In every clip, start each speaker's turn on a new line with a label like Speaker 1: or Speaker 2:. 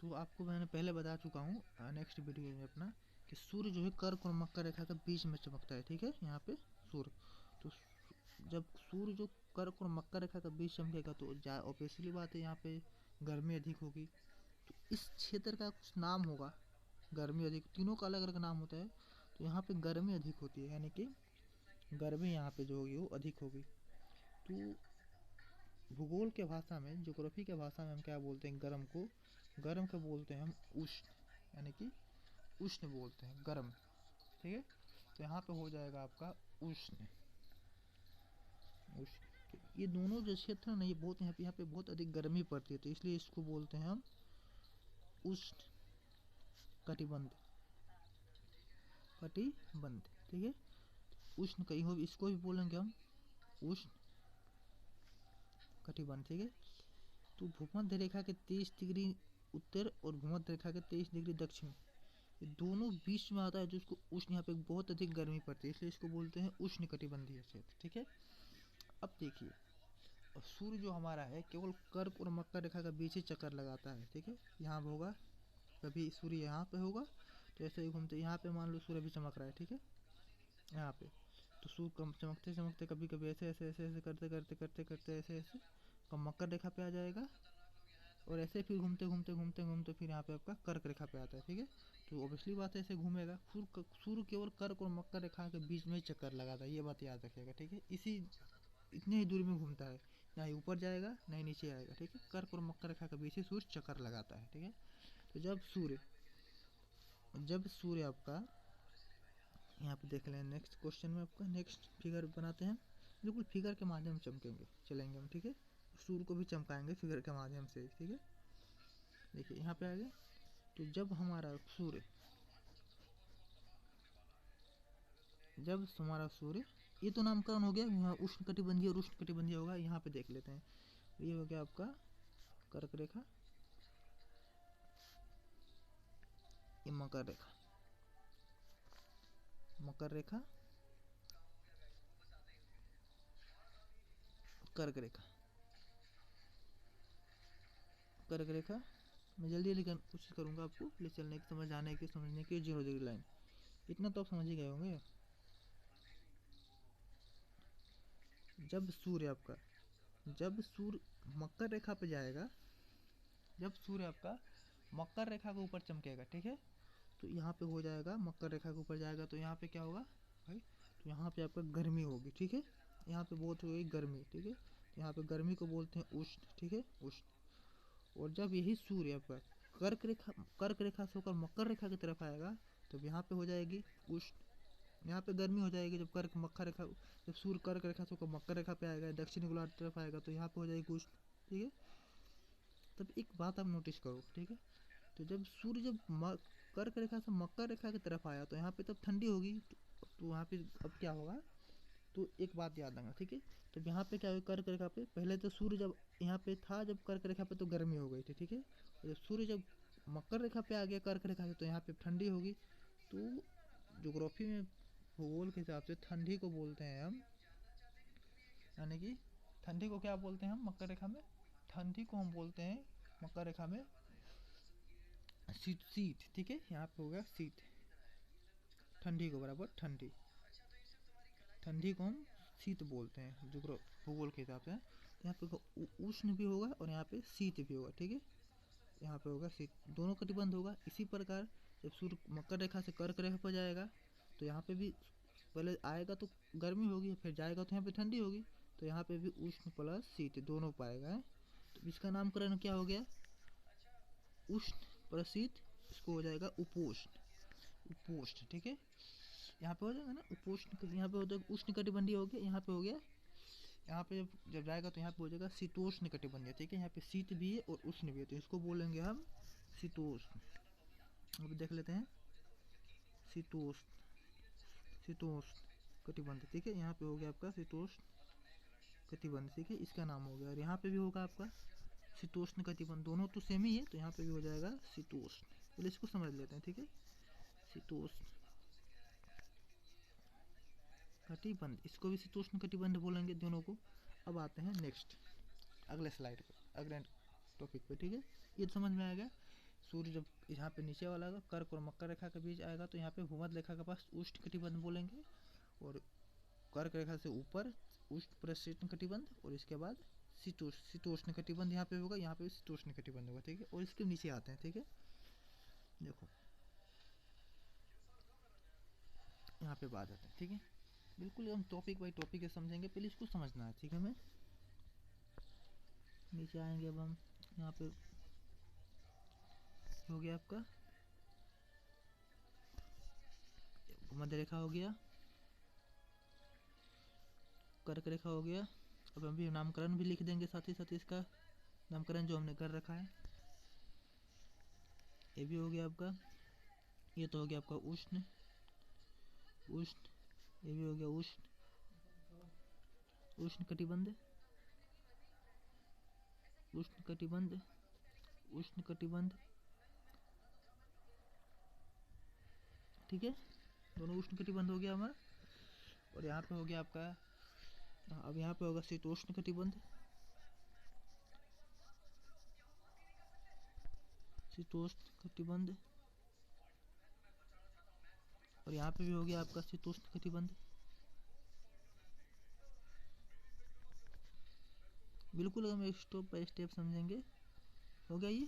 Speaker 1: तो आपको मैंने पहले बता चुका हूँ नेक्स्ट वीडियो में अपना कि सूर्य जो है कर्क और मकर रेखा के बीच में चमकता है, ठीक है। यहाँ पे सूर्य, तो जब सूर्य जो कर्क और मकर रेखा के बीच चमकेगा तो ऑब्वियसली बात है यहाँ पे गर्मी अधिक होगी। तो इस क्षेत्र का कुछ नाम होगा, गर्मी अधिक, तीनों का अलग अलग नाम होता है। तो यहाँ पे गर्मी अधिक होती है, यानी कि गर्मी यहाँ पे जो होगी वो अधिक होगी। तो भूगोल के भाषा में, ज्योग्राफी के भाषा में हम क्या बोलते हैं, गर्म को, गर्म को बोलते हैं हम उष्ण, यानी कि उष्ण बोलते हैं गर्म, ठीक है। तो यहाँ पे हो जाएगा आपका उष्ण। उष्ण ये दोनों जो क्षेत्र है ना, ये बहुत यहाँ पे बहुत अधिक गर्मी पड़ती है, तो इसलिए इसको बोलते हैं हम उष्ण कटिबंध, कटिबंध, ठीक है। उष्ण कहीं हो, इसको भी बोलेंगे हम उष्ण कटिबंध, ठीक है। तो भूमध्य रेखा के 23 डिग्री उत्तर और भूमध्य रेखा के 23 डिग्री दक्षिण, ये दोनों बीच में आता है, जो इसको उष्ण, यहाँ पे बहुत अधिक गर्मी पड़ती है, इसलिए इसको बोलते हैं उष्ण कटिबंधीय क्षेत्र, ठीक है। अब देखिए, और सूर्य जो हमारा है केवल कर्क और मकर रेखा के बीच ही चक्कर लगाता है, ठीक है। यहाँ पे होगा, कभी सूर्य यहाँ पे होगा तो ऐसे ही घूमते, यहाँ पे मान लो सूर्य भी चमक रहा है, ठीक है, यहाँ पे। तो सूर्य कम चमकते चमकते कभी कभी ऐसे ऐसे ऐसे ऐसे करते करते करते करते ऐसे ऐसे कम मकर रेखा पे आ जाएगा, और ऐसे फिर घूमते घूमते घूमते घूमते फिर यहाँ पे आपका कर्क रेखा पे आता है, ठीक है। तो ऑब्वियसली बात है ऐसे घूमेगा। सूर्य केवल कर्क और मकर रेखा के बीच में ही चक्कर लगाता है, ये बात याद रखिएगा, ठीक है। इसी इतने ही दूरी में घूमता है, ना ही ऊपर जाएगा ना ही नीचे आएगा, ठीक है। कर्क और मकर रेखा के बीच ही सूर्य चक्कर लगाता है, ठीक है। तो जब सूर्य आपका, यहाँ पे देख लें नेक्स्ट क्वेश्चन में आपका नेक्स्ट फिगर बनाते हैं, बिल्कुल फिगर के माध्यम से चलेंगे हम, ठीक है। सूर्य को भी चमकाएंगे फिगर के माध्यम से, ठीक है। देखिए यहाँ पे आ गया, तो जब हमारा सूर्य, ये तो नामकरण हो गया, यहाँ उष्ण कटिबंधीय और उष्ण कटिबंधीय होगा। यहाँ पे देख लेते हैं, ये हो गया आपका कर्क रेखा, ये मकर रेखा, मकर रेखा, कर्क रेखा, कर्क रेखा। मैं जल्दी जल्दी कोशिश करूँगा आपको ले चलने की, समझने की 0 डिग्री लाइन, इतना तो आप समझ ही गए होंगे। जब सूर्य मकर रेखा पे जाएगा, जब सूर्य आपका मकर रेखा के ऊपर चमकेगा, ठीक है, तो यहाँ पे हो जाएगा मकर रेखा के ऊपर जाएगा, तो यहाँ पे क्या होगा भाई, तो यहाँ पे आपका गर्मी होगी, ठीक है। यहाँ पे बहुत होगी गर्मी, ठीक है। तो यहाँ पे गर्मी को बोलते हैं उष्ण, ठीक है, उष्ण। और जब यही सूर्य आपका कर्क रेखा से होकर मकर रेखा की तरफ आएगा, तो यहाँ पे हो जाएगी उष्ण, यहाँ पे गर्मी हो जाएगी। जब सूर्य कर्क रेखा से होकर मकर रेखा पे आएगा, दक्षिणी गोलार्ध तरफ आएगा, तो यहाँ पे हो जाएगी उष्ण, ठीक है। तब एक बात आप नोटिस करो, ठीक है। तो जब सूर्य कर्क रेखा से मकर रेखा की तरफ आया, तो यहाँ पे तब ठंडी होगी, तो वहाँ पे अब क्या होगा, तो एक बात याद रखना, ठीक है। तो यहाँ पे क्या होगा, कर्क रेखा पे पहले तो सूर्य जब यहाँ पे था, जब कर्क रेखा पे तो गर्मी हो गई थी, ठीक है। और जब सूर्य जब मकर रेखा पे आ गया कर्क रेखा से, तो यहाँ पे ठंडी होगी। तो ज्योग्राफी में भूगोल के हिसाब से ठंडी को बोलते हैं हम, यानी कि ठंडी को क्या बोलते हैं हम मकर रेखा में, ठंडी को हम बोलते हैं मकर रेखा में शीत, ठीक है। यहाँ पे हो गया शीत, ठंडी को बराबर ठंडी, ठंडी को हम शीत बोलते हैं जो भूगोल के हिसाब से। यहाँ पे उष्ण भी होगा और यहाँ पे शीत भी होगा, ठीक है। यहाँ पे होगा शीत, दोनों कटिबंध होगा। इसी प्रकार जब सूर्य मकर रेखा से कर्क रेखा पर जाएगा, तो यहाँ पे भी पहले आएगा तो गर्मी होगी, फिर जाएगा तो यहाँ पे ठंडी होगी, तो यहाँ पे भी उष्ण प्लस शीत दोनों पाएगा है। तो इसका नामकरण क्या हो गया, उष्ण प्लस शीत, इसको हो जाएगा उपोष्ण, उपोष्ण, ठीक है। यहाँ पे हो जाएगा ना उपोष्ण, यहाँ पे हो जाएगा उष्ण कटिबंधीय हो गया, यहाँ पे हो गया, यहाँ पे जब जाएगा तो यहाँ पे हो जाएगा शीतोष्ण कटिबंधीय, ठीक है। यहाँ पे शीत भी है और उष्ण भी है, तो इसको बोलेंगे हम शीतोष्ण। अब देख लेते हैं शीतोष्ण, शीतोष्ण कटिबंध, ठीक है। यहाँ पे हो गया आपका शीतोष्ण कटिबंध, ठीक है, इसका नाम हो गया। और यहाँ पे भी होगा आपका शीतोष्ण कटिबंध, दोनों तो सेम ही है, तो यहाँ पे भी हो जाएगा शीतोष्ण। पहले इसको समझ लेते हैं, ठीक है, शीतोष्ण कटिबंध, इसको भी शीतोष्ण कटिबंध बोलेंगे दोनों को। अब आते हैं नेक्स्ट अगले स्लाइड पर, अगले टॉपिक पे, ठीक है। ये तो समझ में आ गया सूर्य जब यहाँ पे नीचे वाला होगा कर्क और मकर रेखा के बीच आएगा तो यहाँ पे भूमध्य रेखा के पास उष्ण कटिबंध बोलेंगे, और कर्क रेखा से ऊपर उष्ण प्रशीतोष्ण कटिबंध, और इसके बाद शीतोष्ण कटिबंध यहाँ पे होगा, यहाँ पे शीतोष्ण कटिबंध होगा, ठीक है। और इसके नीचे आते हैं, ठीक है। देखो यहाँ पे बात आते हैं, ठीक है। बिल्कुल हम टॉपिक बाई टॉपिक समझेंगे, पहले इसको समझना है, ठीक है। हमें नीचे आएंगे अब हम, यहाँ पे हो गया आपका भूमध्य रेखा हो गया, कर्क रेखा हो गया। अब हम भी नामकरण भी लिख देंगे साथ ही साथ, इसका नामकरण जो हमने कर रखा है। ये भी हो गया आपका, ये तो हो गया आपका उष्ण, ये भी हो गया उष्ण कटिबंध, उष्ण कटिबंध, ठीक है। दोनों उष्ण कटिबंध हो गया हमारा। और यहाँ पे हो गया आपका, अब यहाँ पे होगा शीतोष्ण कटिबंध, और यहाँ पे भी हो गया आपका शीतोष्ण कटिबंध। बिल्कुल हम स्टेप बाय स्टेप समझेंगे। हो गया ये,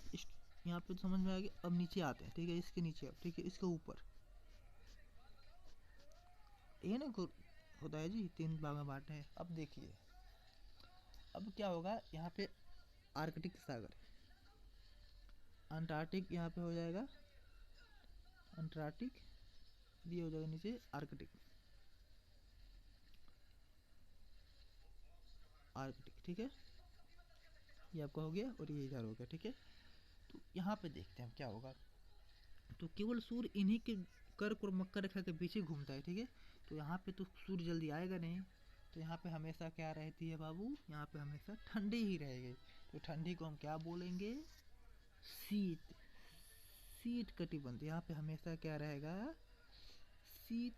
Speaker 1: यहाँ पे तो समझ में आ गया। अब नीचे आते हैं, ठीक है। इसके नीचे अब, ठीक है, इसके ऊपर ये ना होता है जी, 3 भाग में बांटे हैं। अब देखिए अब क्या होगा, यहाँ पे आर्कटिक सागर, अंटार्कटिक यहाँ पे हो जाएगा, अंटार्कटिक ये हो जाएगा नीचे आर्कटिक, ठीक है। ये आपका हो गया और ये इधर हो गया, ठीक है। तो यहाँ पे देखते हैं क्या होगा। तो केवल सूर्य इन्हीं के कर्क और मकर रेखा के पीछे घूमता है, ठीक है। तो यहाँ पे तो सूर्य जल्दी आएगा नहीं, तो यहाँ पे हमेशा क्या रहती है बाबू, यहाँ पे हमेशा ठंडी ही रहेगी। तो ठंडी को हम क्या बोलेंगे, शीत कटिबंध। यहाँ पे हमेशा क्या रहेगा, शीत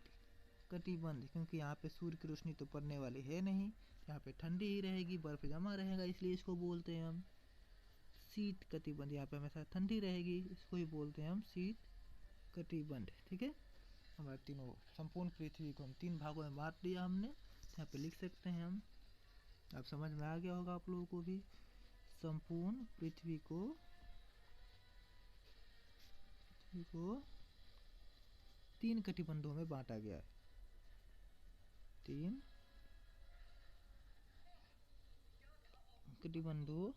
Speaker 1: कटिबंध, क्योंकि यहाँ पे सूर्य की रोशनी तो पड़ने वाली है नहीं, यहाँ पे ठंडी ही रहेगी, बर्फ जमा रहेगा, इसलिए इसको बोलते हैं हम शीत कटिबंध। यहाँ पे हमेशा ठंडी रहेगी, इसको ही बोलते हैं हम शीत कटिबंध, ठीक है। हमारे तीनों संपूर्ण पृथ्वी को हम 3 भागों में बांट दिया हमने, यहाँ पे लिख सकते हैं हम। अब समझ में आ गया होगा आप लोगों को भी, संपूर्ण पृथ्वी को 3 कटिबंधों में बांटा गया है, 3 कटिबंधों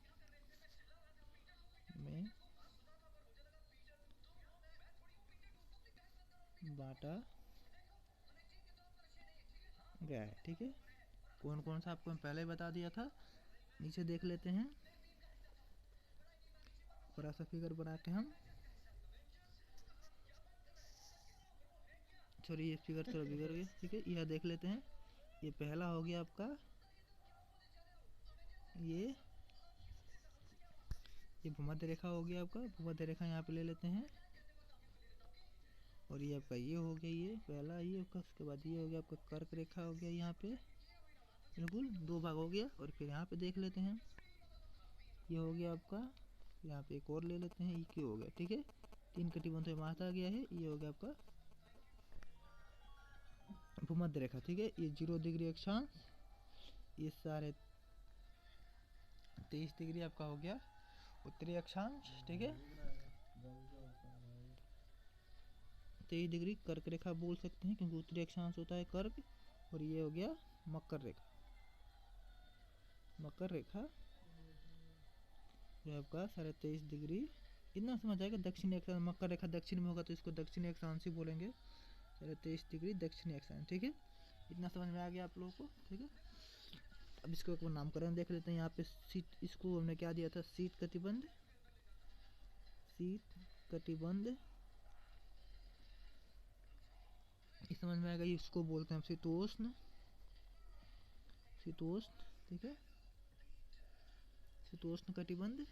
Speaker 1: में बांटा गया है, ठीक है। कौन कौन सा आपको मैं पहले ही बता दिया था। नीचे देख लेते हैं, बड़ा सा फिगर बना के हम, सॉरी ये फिगर थोड़ा बिगड़ गया, ठीक है। यह देख लेते हैं, ये पहला हो गया आपका, ये भूमध्य रेखा हो गया आपका, भूमध्य रेखा यहाँ पे ले लेते हैं। और ये आपका ये हो गया, ये पहला ये आपका, उसके बाद ये हो गया आपका कर्क रेखा हो गया, यहाँ पे बिल्कुल 2 भाग हो गया। और फिर यहाँ पे देख लेते हैं, ये हो गया आपका, यहाँ पे एक और ले लेते हैं, ये हो गया, ठीक है। 3 कटिबंध में बांटा गया है, ये हो गया आपका भूमध्य रेखा, ठीक है। ये 0 डिग्री अक्षांश, ये 23.5 डिग्री आपका हो गया उत्तरी अक्षांश, ठीक है। 23 डिग्री कर्क रेखा बोल सकते हैं, क्योंकि उत्तरी अक्षांश होता है कर्क। और ये हो गया मकर रेखा, जो आपका 23.5 डिग्री, इतना समझ आएगा। दक्षिणी अक्षांश, मकर रेखा दक्षिण में होगा तो इसको दक्षिणी अक्षांश ही बोलेंगे, 23 डिग्री दक्षिणी अक्षांश, ठीक है। इतना समझ में आ गया आप लोगों को, ठीक है। अब इसको एक नामकरण देख लेते हैं। यहाँ पे शीत, इसको हमने क्या दिया था, शीत कटिबंध, इस समझ में आएगा। इसको बोलते हैं हम शीतोष्ण, ठीक है। शीतोष्ण कटिबंध,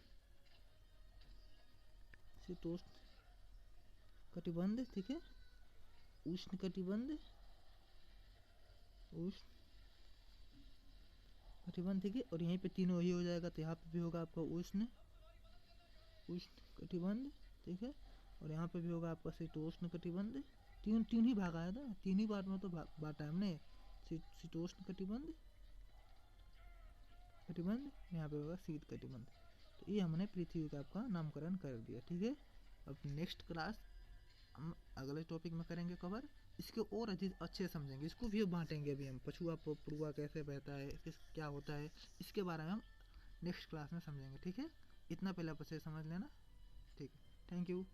Speaker 1: ठीक है। उष्ण कटिबंध, ठीक है। और यहीं पे तीनों ही हो जाएगा, तो यहाँ पे भी होगा आपका उष्ण कटिबंध, ठीक है। और यहाँ पे भी होगा आपका शीतोष्ण कटिबंध, तीन तीन ही भाग आया था, तीन ही बार में तो बांटा है हमने, शीतोष्ण कटिबंध, कटिबंध, यहाँ पे होगा शीत कटिबंध। तो ये हमने पृथ्वी का आपका नामकरण कर दिया, ठीक है। अब नेक्स्ट क्लास हम अगले टॉपिक में करेंगे कवर, इसके और अधिक अच्छे समझेंगे, इसको भी बांटेंगे अभी हम, पछुआ पुरुआ कैसे बहता है, किस क्या होता है, इसके बारे में हम नेक्स्ट क्लास में समझेंगे, ठीक है। इतना पहले आप अच्छे से समझ लेना, ठीक है। Thank you.